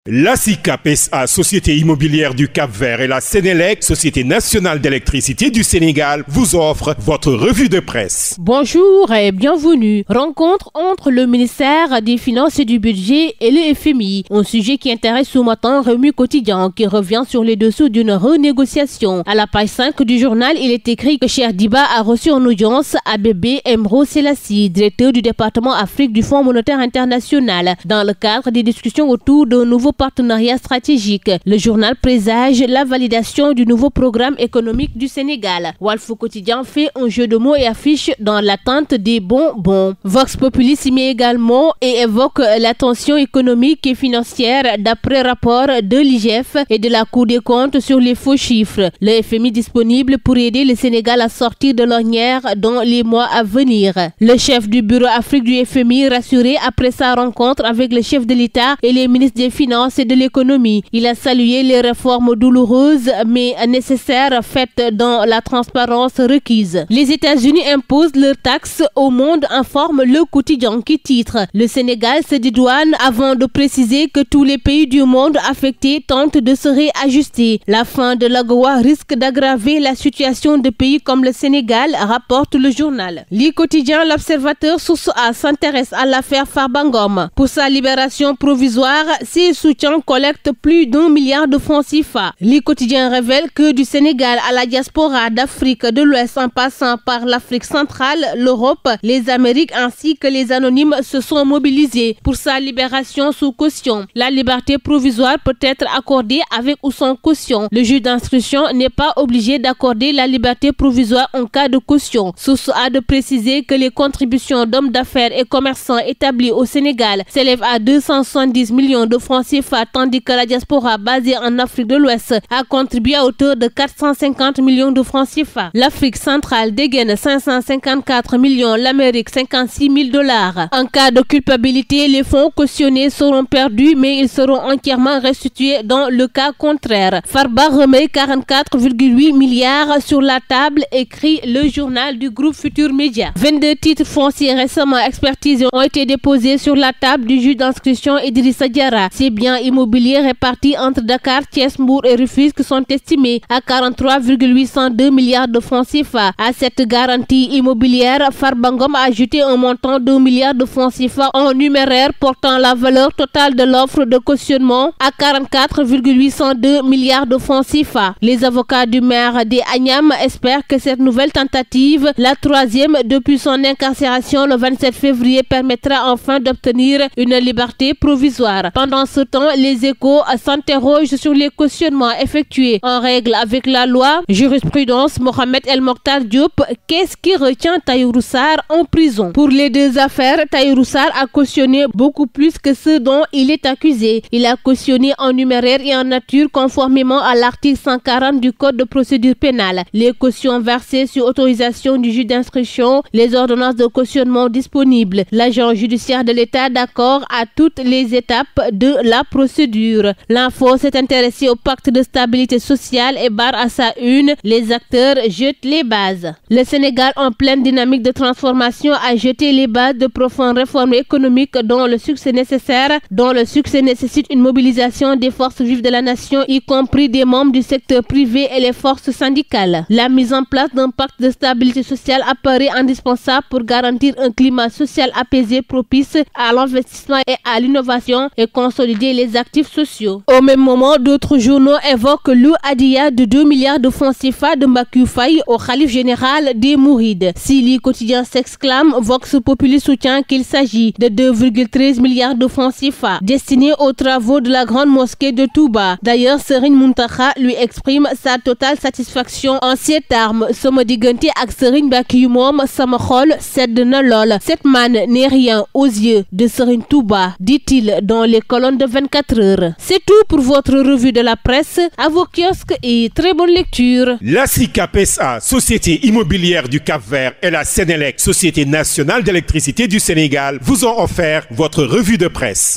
La SICAP SA, Société immobilière du Cap-Vert, et la Sénélec, Société nationale d'électricité du Sénégal, vous offrent votre revue de presse. Bonjour et bienvenue. Rencontre entre le ministère des Finances et du Budget et le FMI. Un sujet qui intéresse ce matin Rewmi Quotidien, qui revient sur les dessous d'une renégociation. À la page 5 du journal, il est écrit que Cheikh Diba a reçu en audience Abebe Emro Selassie, directeur du département Afrique du Fonds monétaire international, dans le cadre des discussions autour d'un nouveau partenariat stratégique. Le journal présage la validation du nouveau programme économique du Sénégal. Walf Quotidien fait un jeu de mots et affiche dans l'attente des bonbons. Vox Populi s'y met également et évoque la tension économique et financière d'après rapport de l'IGF et de la Cour des comptes sur les faux chiffres. Le FMI disponible pour aider le Sénégal à sortir de l'ornière dans les mois à venir. Le chef du bureau Afrique du FMI rassuré après sa rencontre avec le chef de l'État et les ministres des Finances et de l'économie. Il a salué les réformes douloureuses mais nécessaires faites dans la transparence requise. Les États-Unis imposent leurs taxes au monde, informe le quotidien qui titre « Le Sénégal se dédouane » avant de préciser que tous les pays du monde affectés tentent de se réajuster. La fin de l'AGOA risque d'aggraver la situation de pays comme le Sénégal, rapporte le journal. Le quotidien L'Observateur Source A s'intéresse à l'affaire Farba Ngom. Pour sa libération provisoire, ses soutiens collectent plus d'1 milliard de francs CFA. Le quotidien révèle que du Sénégal à la diaspora d'Afrique de l'Ouest en passant par l'Afrique centrale, l'Europe, les Amériques ainsi que les anonymes se sont mobilisés pour sa libération sous caution. La liberté provisoire peut être accordée avec ou sans caution. Le juge d'instruction n'est pas obligé d'accorder la liberté provisoire en cas de caution. Source A de préciser que les contributions d'hommes d'affaires et commerçants établis au Sénégal s'élèvent à 270 millions de francs CFA, tandis que la diaspora basée en Afrique de l'Ouest a contribué à hauteur de 450 millions de francs CFA. L'Afrique centrale dégaine 554 millions, l'Amérique 56 000 $. En cas de culpabilité, les fonds cautionnés seront perdus, mais ils seront entièrement restitués dans le cas contraire. Farba remet 44,8 milliards sur la table, écrit le journal du groupe Futur Média. 22 titres fonciers récemment expertisés ont été déposés sur la table du juge d'instruction Idrissa Diarra. Ces biens immobiliers répartis entre Dakar, Thiès, Mbour et Rufisque sont estimés à 43,802 milliards de francs CFA. À cette garantie immobilière, Farba Ngom a ajouté un montant de 1 milliard de francs CFA en numéraire, portant la valeur totale de l'offre de cautionnement à 44,802 milliards de francs CFA. Les avocats du maire des Agnam espèrent que cette nouvelle tentative, la troisième depuis son incarcération le 27 février, permettra enfin d'obtenir une liberté provisoire. Pendant ce temps, les Échos s'interrogent sur les cautionnements effectués en règle avec la loi. Jurisprudence Mohamed El Mokhtar Diop, qu'est-ce qui retient Tahirou Sarr en prison? Pour les deux affaires, Tahirou Sarr a cautionné beaucoup plus que ce dont il est accusé. Il a cautionné en numéraire et en nature conformément à l'article 140 du Code de procédure pénale. Les cautions versées sur autorisation du juge d'instruction, les ordonnances de cautionnement disponibles. L'agent judiciaire de l'État d'accord à toutes les étapes de la procédure. L'info s'est intéressé au pacte de stabilité sociale et barre à sa une, les acteurs jettent les bases. Le Sénégal, en pleine dynamique de transformation, a jeté les bases de profondes réformes économiques dont le succès nécessite une mobilisation des forces vives de la nation, y compris des membres du secteur privé et les forces syndicales. La mise en place d'un pacte de stabilité sociale apparaît indispensable pour garantir un climat social apaisé propice à l'investissement et à l'innovation et consolider les actifs sociaux. Au même moment, d'autres journaux évoquent le hadiya de 2 milliards de francs CFA de Mbacké Faye au khalife général des Mourides. Si le quotidien s'exclame, Vox Populi soutient qu'il s'agit de 2,13 milliards de francs CFA destinés aux travaux de la grande mosquée de Touba. D'ailleurs, Serigne Mountakha lui exprime sa totale satisfaction en ces termes. Sama diggante ak Serigne Mbacké yu moom sama xol sedd na lool. Cette manne n'est rien aux yeux de Serigne Touba, dit-il dans les colonnes de 24 heures. C'est tout pour votre revue de la presse. À vos kiosques et très bonne lecture. La SICAP SA, Société immobilière du Cap-Vert, et la Sénélec, Société nationale d'électricité du Sénégal, vous ont offert votre revue de presse.